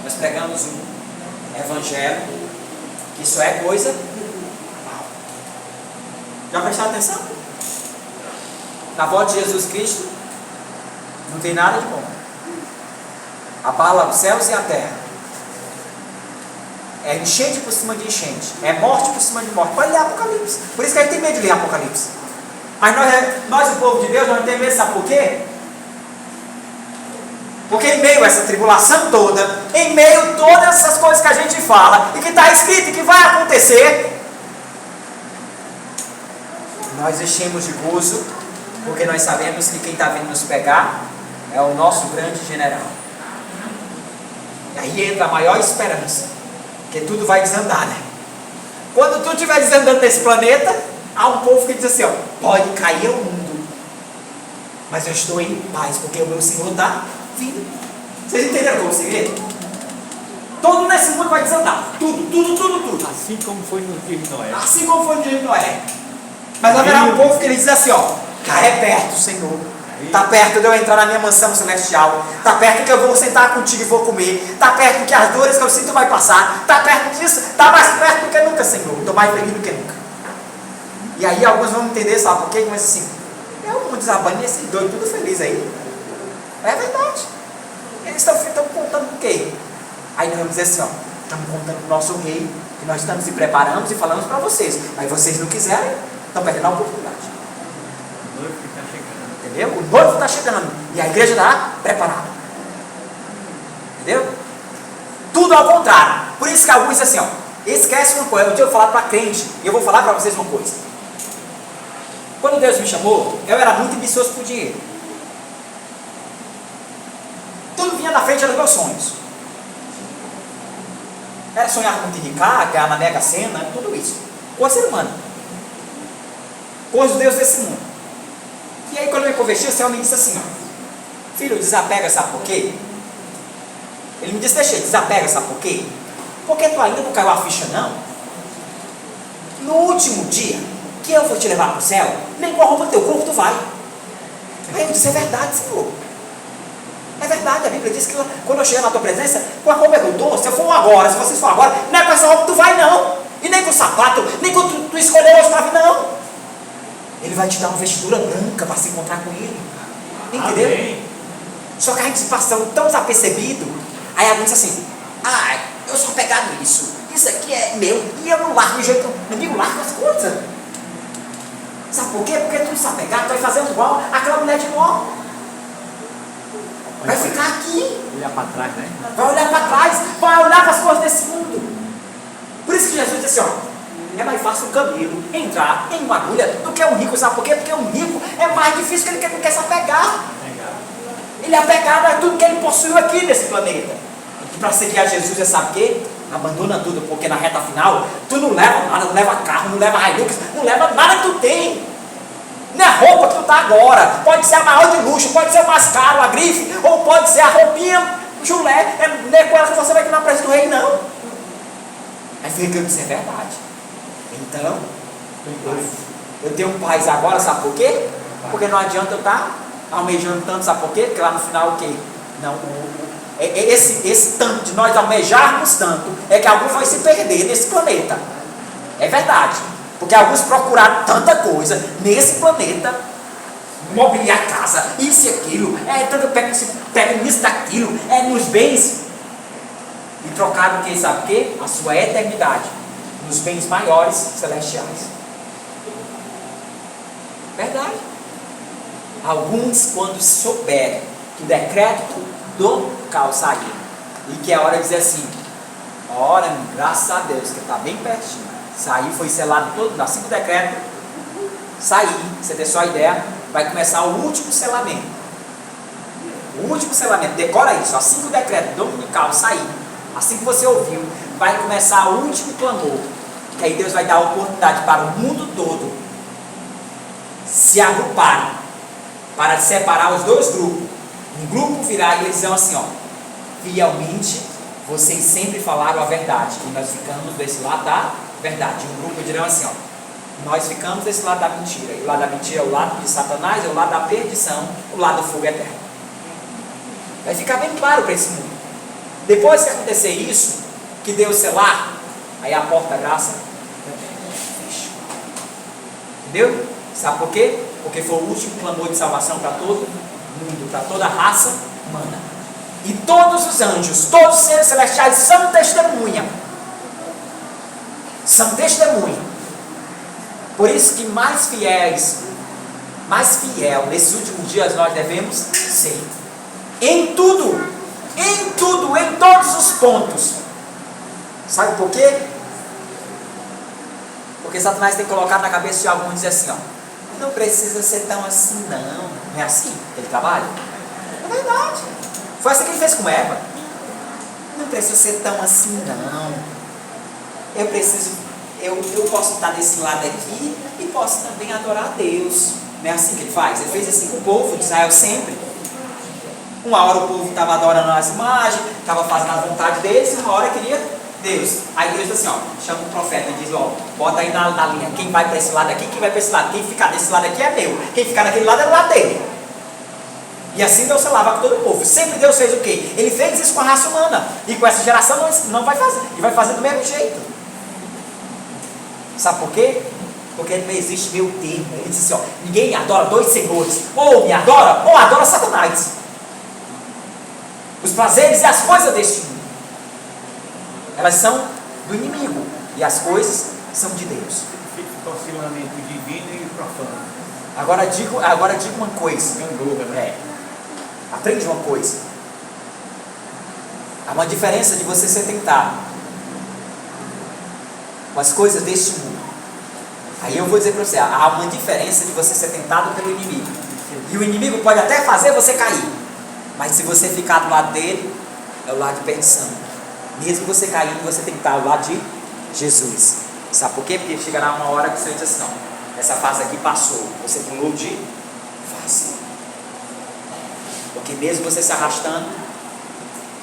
Nós pregamos um evangelho que só é coisa mal. Já prestaram atenção? Na volta de Jesus Cristo não tem nada de bom. Abala os céus e a terra. É enchente por cima de enchente. É morte por cima de morte. Pode ler Apocalipse. Por isso que a gente tem medo de ler Apocalipse. Mas nós o povo de Deus, nós não temos medo, sabe por quê? Porque em meio a essa tribulação toda, em meio a todas essas coisas que a gente fala, e que está escrito e que vai acontecer, nós enchemos de gozo, porque nós sabemos que quem está vindo nos pegar é o nosso grande general. Aí entra a maior esperança, que tudo vai desandar, né? Quando tudo estiver desandando nesse planeta, há um povo que diz assim, ó, pode cair o mundo, mas eu estou em paz, porque o meu Senhor está vindo. Vocês entenderam como segredo? Tudo nesse mundo vai desandar. Tudo. Assim como foi no dia de Noé. Assim como foi no dia de Noé. Mas haverá um povo que ele diz assim, ó, cá é perto, Senhor. Está perto de eu entrar na minha mansão celestial. Está perto que eu vou sentar contigo e vou comer. Está perto que as dores que eu sinto vai passar. Está perto disso. Está mais perto do que nunca, Senhor. Estou mais feliz do que nunca. E aí alguns vão entender, sabe por quê? Mas assim, é um mundo desabando e esses dois tudo feliz aí. É verdade. Eles estão contando o quê? Aí nós vamos dizer assim, ó, estamos contando para o nosso rei, que nós estamos e preparamos e falamos para vocês. Mas vocês não quiserem, estão perdendo a oportunidade. O noivo está chegando. Entendeu? O noivo está chegando e a igreja está preparada. Entendeu? Tudo ao contrário. Por isso que alguns dizem assim, ó, esquece uma coisa. Um dia eu vou falar para crente e eu vou falar para vocês uma coisa. Quando Deus me chamou, eu era muito ambicioso por dinheiro. Tudo vinha na frente dos meus sonhos. Era sonhar muito em ricar, ganhar na Mega Sena, tudo isso. Coisa ser humano. Coisa de Deus desse mundo. E aí quando eu me converti, o Senhor me disse assim, ó, filho, desapega, sabe por quê? Ele me disse, deixa, desapega, sabe por quê? Porque tu ainda não caiu a ficha, não. No último dia, que eu vou te levar para o céu, nem com a roupa do teu corpo tu vai. Aí eu disse, é verdade, Senhor. É verdade, a Bíblia diz que quando eu chegar na tua presença, com a roupa que eu estou, se eu for agora, se vocês for agora, não é com essa roupa que tu vai, não. E nem com o sapato, nem com tu escolheu hoje para vir, não. Ele vai te dar uma vestidura branca para se encontrar com ele. Entendeu? Amém. Só que a gente passando tão desapercebido, aí alguém diz assim, eu sou apegado nisso, isso aqui é meu, e eu não largo de jeito, meu amigo, larga as coisas. Sabe por quê? Porque tu não se apegar, tu vai fazer igual aquela mulher de Nó. Vai ficar aqui. Olhar para trás, né? Vai olhar para trás, vai olhar para as coisas desse mundo. Por isso que Jesus disse assim, ó, é mais fácil um camelo entrar em uma agulha do que um rico, sabe por quê? Porque um rico é mais difícil, que ele não quer se apegar. Ele é apegado a tudo que ele possuiu aqui nesse planeta. E para seguir a Jesus, você sabe o quê? Abandona tudo, porque na reta final, tu não leva nada, não leva carro, não leva Hilux, não leva nada que tu tem. Não é a roupa que tu tá agora, pode ser a maior de luxo, pode ser o mais caro, a grife, ou pode ser a roupinha chulé, não é com ela que você vai ter na presença do rei, não. Aí fica que eu disse, é verdade. Então, eu tenho um país agora, sabe por quê? Porque não adianta eu estar almejando tanto, sabe por quê? Porque lá no final o quê? Não, esse tanto de nós almejarmos tanto, é que alguns vão se perder nesse planeta. É verdade. Porque alguns procuraram tanta coisa nesse planeta, mobiliar a casa, isso e aquilo, tanto pega nisso daquilo, nos bens, e trocaram o que, sabe o quê? A sua eternidade, nos bens maiores celestiais. Verdade. Alguns, quando souberem que o decreto do caos saiu, e que é a hora de dizer assim, ora, graças a Deus, que está bem pertinho. Sair, foi selado todo, assim que o decreto sair, você tem só a ideia, vai começar o último selamento. O último selamento, decora isso, assim que o decreto dominical sair, assim que você ouviu, vai começar o último clamor, que aí Deus vai dar a oportunidade para o mundo todo se agruparem, para separar os dois grupos. Um grupo virá e eles dizem assim, ó, fielmente, vocês sempre falaram a verdade, e nós ficamos desse lado da verdade. Um grupo dirão assim, ó, nós ficamos desse lado da mentira, e o lado da mentira é o lado de Satanás, é o lado da perdição, o lado do fogo eterno. Vai ficar bem claro para esse mundo. Depois que acontecer isso, que Deus selar, aí a porta da graça fecha. Entendeu? Sabe por quê? Porque foi o último clamor de salvação para todo mundo, para toda a raça humana. E todos os anjos, todos os seres celestiais são testemunha. São testemunha. Por isso que mais fiel nesses últimos dias nós devemos ser. Em tudo, em todos os pontos. Sabe por quê? Porque Satanás tem colocado na cabeça de alguns dizer assim, ó, não precisa ser tão assim, não. Não é assim que ele trabalha? É verdade. Foi assim que ele fez com Eva. Não preciso ser tão assim, não. Eu posso estar desse lado aqui e posso também adorar a Deus. Não é assim que ele faz? Ele fez assim com o povo de Israel sempre. Uma hora o povo estava adorando as imagens, estava fazendo a vontade deles, e uma hora queria Deus. Aí Deus diz assim, ó, chama o profeta e diz, ó, bota aí na linha, quem vai para esse lado aqui, quem vai para esse lado, quem ficar desse lado aqui é meu, quem ficar naquele lado é do lado dele. E assim Deus falava com todo o povo. Sempre Deus fez o quê? Ele fez isso com a raça humana, e com essa geração não vai fazer, e vai fazer do mesmo jeito. Sabe por quê? Porque não existe meio termo. Ele disse assim, ó, ninguém adora dois senhores, ou me adora, ou adora Satanás. Os prazeres e as coisas deste mundo, elas são do inimigo, e as coisas são de Deus. Fica oscilando entre o divino e o profano. Agora digo uma coisa. Gangorra, né? Aprende uma coisa. Há uma diferença de você ser tentado com as coisas deste mundo. Aí eu vou dizer para você, há uma diferença de você ser tentado pelo inimigo. E o inimigo pode até fazer você cair. Mas se você ficar do lado dele, é o lado de perdição. Mesmo você caindo, você tem que estar ao lado de Jesus. Sabe por quê? Porque chegará uma hora que o Senhor diz assim, não, essa fase aqui passou, você pulou de fase. Porque mesmo você se arrastando,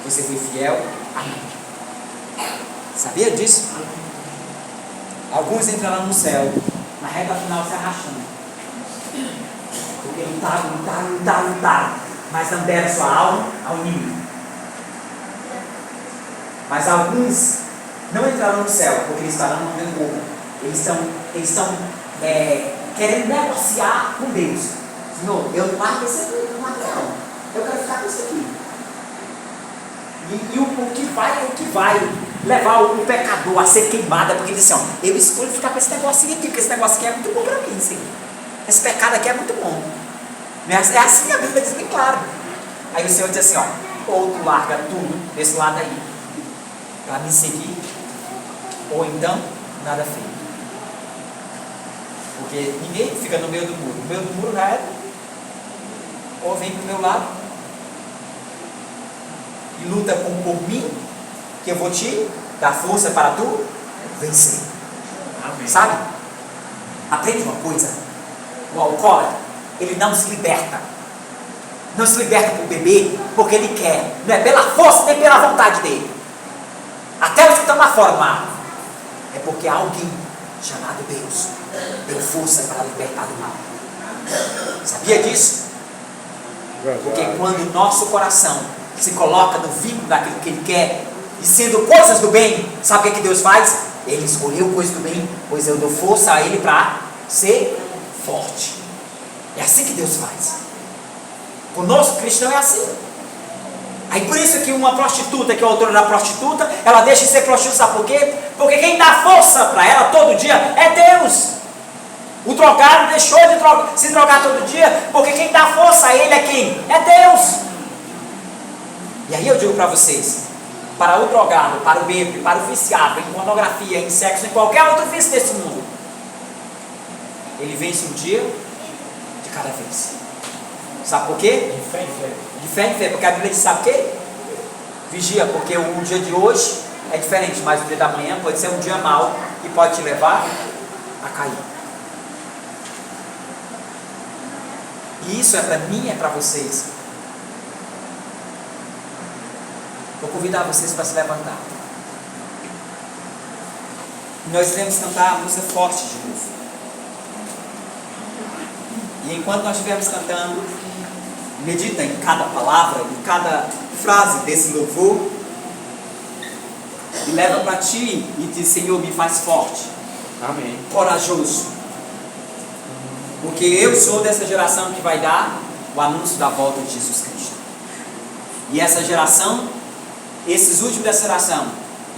você foi fiel a mim. Sabia disso? Alguns entrarão no céu, na reta final se arrastando. Porque lutaram, mas não deram sua alma ao inimigo. Mas alguns não entrarão no céu, porque eles estarão no gangorra. Eles estão querendo negociar com Deus. Senhor, eu não marco esse aqui, não. Eu quero ficar com isso aqui. E o que vai levar o pecador a ser queimado é porque ele diz assim, ó, eu escolho ficar com esse negocinho aqui, porque esse negócio aqui é muito bom para mim, Senhor. Esse pecado aqui é muito bom. É assim a Bíblia diz bem claro. Aí o Senhor diz assim, ó, ou tu larga tudo desse lado aí, para me seguir, ou então, nada feito. Porque ninguém fica no meio do muro. O meio do muro já é, ou vem pro meu lado, e luta por mim, que eu vou te dar força para tu vencer. Amém. Sabe? Aprende uma coisa. O alcoólatra, ele não se liberta. Não se liberta por beber porque ele quer. Não é pela força nem pela vontade dele. Até os que estão lá fora, mas é porque alguém chamado Deus deu força para libertar do mal. Sabia disso? Porque quando o nosso coração se coloca no vínculo daquilo que ele quer, e sendo coisas do bem, sabe o que Deus faz? Ele escolheu coisas do bem, pois eu dou força a ele para ser forte. É assim que Deus faz. Conosco, cristão, é assim. Aí por isso que uma prostituta, que é a autora da prostituta, ela deixa de ser prostituta, sabe por quê? Porque quem dá força para ela todo dia é Deus. O drogado deixou de se drogar todo dia, porque quem dá força a ele é quem? É Deus. E aí eu digo para vocês, para o drogado, para o bêbado, para o viciado em pornografia, em sexo, em qualquer outro vício desse mundo, ele vence um dia de cada vez. Sabe por quê? De fé em fé. De fé em fé, porque a Bíblia diz, sabe o quê? Vigia, porque o dia de hoje é diferente, mas o dia da manhã pode ser um dia mau que pode te levar a cair. E isso é para mim, é para vocês. Vou convidar vocês para se levantar. Nós iremos cantar a música forte de novo. E enquanto nós estivermos cantando, medita em cada palavra, em cada frase desse louvor, e leva para ti e diz, Senhor, me faz forte, Amém. corajoso, porque eu sou dessa geração que vai dar o anúncio da volta de Jesus Cristo. E essa geração, esses últimos dessa geração,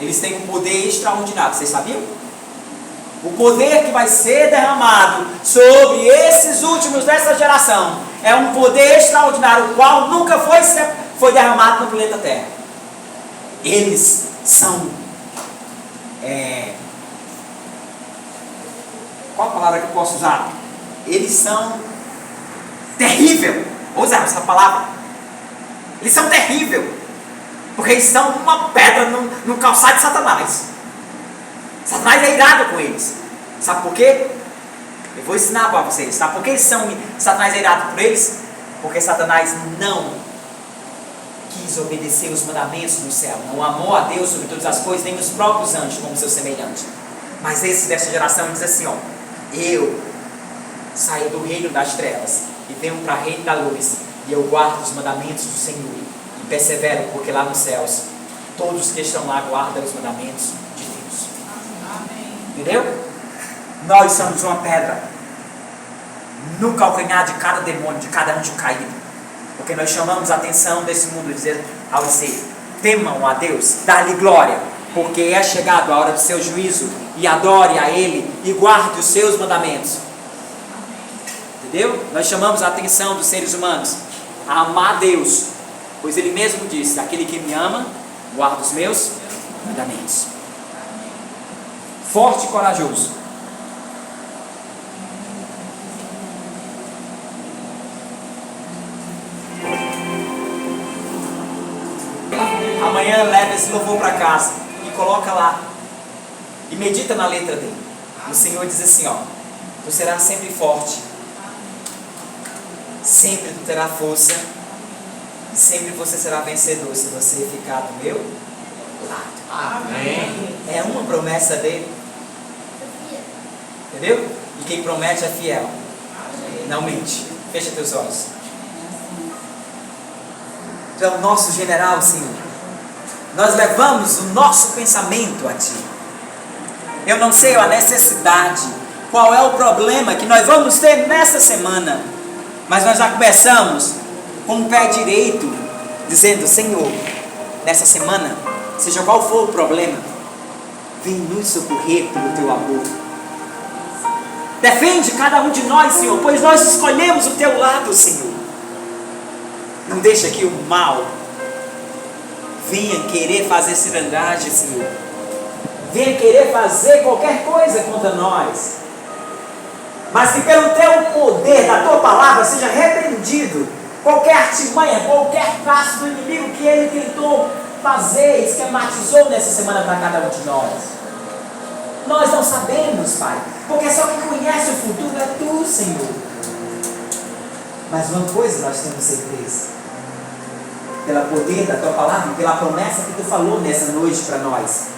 eles têm um poder extraordinário, vocês sabiam? O poder que vai ser derramado sobre esses últimos dessa geração é um poder extraordinário, o qual nunca foi derramado no planeta Terra. Eles são... qual a palavra que eu posso usar? Eles são terrível. Vou usar essa palavra. Eles são terrível. Porque eles são uma pedra no calçado de Satanás. Satanás é irado com eles. Sabe por quê? Eu vou ensinar para vocês. Sabe por que Satanás é irado por eles? Porque Satanás não quis obedecer os mandamentos do céu. Não amou a Deus sobre todas as coisas, nem os próprios anjos como seu semelhante. Mas esse dessa geração diz assim, ó: eu saio do reino das trevas e venho para o reino da luz, e eu guardo os mandamentos do Senhor e persevero, porque lá nos céus todos que estão lá guardam os mandamentos de Deus. Entendeu? Nós somos uma pedra no calcanhar de cada demônio, de cada anjo caído, porque nós chamamos a atenção desse mundo, dizer ao dizer: temam a Deus, dá-lhe glória, porque é chegado a hora do seu juízo, e adore a Ele e guarde os seus mandamentos. Entendeu? Nós chamamos a atenção dos seres humanos a amar a Deus, pois Ele mesmo disse: aquele que me ama guarda os meus mandamentos. Forte e corajoso. Amanhã leva esse louvor para casa e coloca lá e medita na letra dele. O Senhor diz assim, ó: tu serás sempre forte, sempre tu terás força, e sempre você será vencedor se você ficar do meu lado. Amém. É uma promessa dele. Entendeu? E quem promete é fiel. Não mente. Fecha teus olhos. Tu é o nosso general, Senhor. Nós levamos o nosso pensamento a Ti. Eu não sei a necessidade, qual é o problema que nós vamos ter nessa semana, mas nós já começamos com o pé direito, dizendo: Senhor, nessa semana, seja qual for o problema, vem nos socorrer pelo Teu amor. Defende cada um de nós, Senhor, pois nós escolhemos o Teu lado, Senhor. Não deixa que o mal venha querer fazer cirandagem, Senhor. Venha querer fazer qualquer coisa contra nós. Mas que pelo Teu poder, da Tua palavra, seja repreendido qualquer artimanha, qualquer traço do inimigo que ele tentou fazer, esquematizou nessa semana para cada um de nós. Nós não sabemos, Pai, porque só quem conhece o futuro é Tu, Senhor. Mas uma coisa nós temos certeza: pelo poder da Tua palavra, pela promessa que Tu falou nessa noite para nós,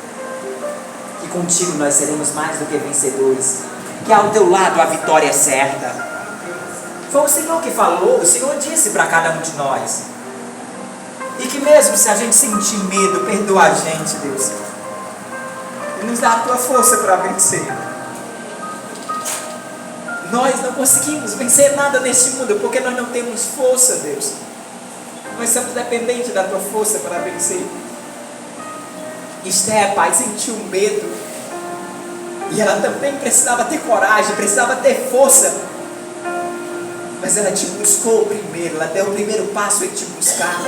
que contigo nós seremos mais do que vencedores, que ao Teu lado a vitória é certa. Foi o Senhor que falou, o Senhor disse para cada um de nós. E que mesmo se a gente sentir medo, perdoa a gente, Deus, e nos dá a Tua força para vencer. Nós não conseguimos vencer nada neste mundo, porque nós não temos força, Deus. Nós somos dependentes da Tua força para vencer. Esther, Pai, sentiu medo, e ela também precisava ter coragem, precisava ter força, mas ela Te buscou primeiro, ela deu o primeiro passo em Te buscar.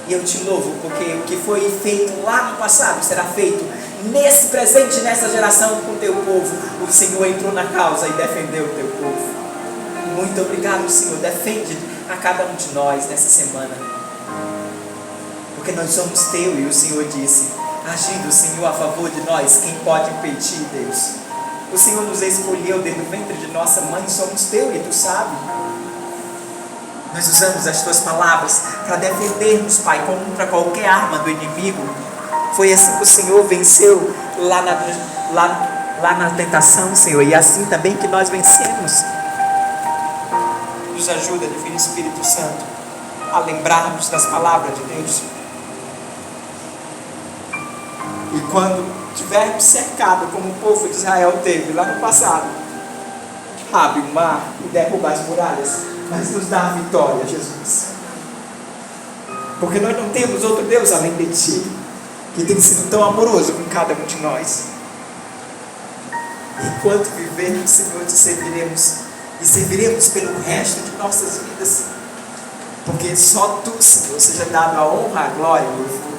E eu Te louvo, porque o que foi feito lá no passado será feito nesse presente, nessa geração com o Teu povo. O Senhor entrou na causa e defendeu o Teu povo. Muito obrigado, Senhor. Defende a cada um de nós nessa semana, porque nós somos Teu, e o Senhor disse: agindo o Senhor a favor de nós, quem pode impedir, Deus? O Senhor nos escolheu dentro do ventre de nossa mãe, somos Teu e Tu sabe. Nós usamos as Tuas palavras para defendermos, Pai, contra qualquer arma do inimigo. Foi assim que o Senhor venceu lá na tentação, Senhor, e assim também que nós vencemos. Nos ajuda, Divino Espírito Santo, a lembrarmos das palavras de Deus. E quando estivermos cercados, como o povo de Israel teve lá no passado, abre o mar e derruba as muralhas, mas nos dá a vitória, Jesus. Porque nós não temos outro Deus além de Ti, que tem sido tão amoroso com cada um de nós. Enquanto vivermos, Senhor, Te serviremos, e serviremos pelo resto de nossas vidas, porque só Tu, Senhor, seja dado a honra, a glória e o louvor.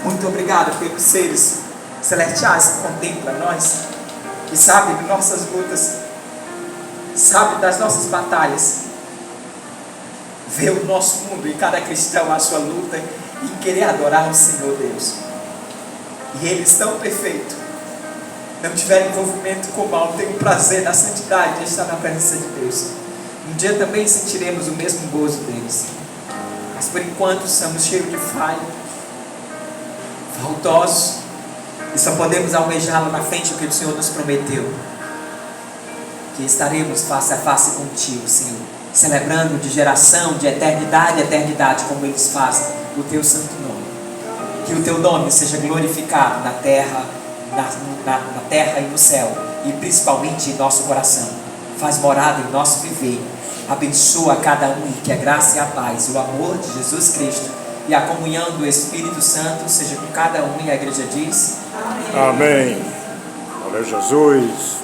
Muito obrigado pelos seres celestiais que contemplam nós e sabem de nossas lutas, sabem das nossas batalhas, vê o nosso mundo e cada cristão a sua luta em querer adorar o Senhor Deus. E eles, tão perfeitos, não tiveram envolvimento com o mal, têm o prazer da santidade de estar na presença de Deus. Um dia também sentiremos o mesmo gozo deles. Mas por enquanto somos cheios de falha, faltosos, e só podemos almejá-lo na frente do que o Senhor nos prometeu, que estaremos face a face contigo, Senhor, celebrando de geração, de eternidade a eternidade, como eles fazem, o teu santo nome. Que o teu nome seja glorificado na terra, na terra e no céu, e principalmente em nosso coração. Faz morada em nosso viver. Abençoa cada um, e que a graça e a paz, o amor de Jesus Cristo e a comunhão do Espírito Santo seja com cada um, e a igreja diz: Amém. Valeu, Jesus.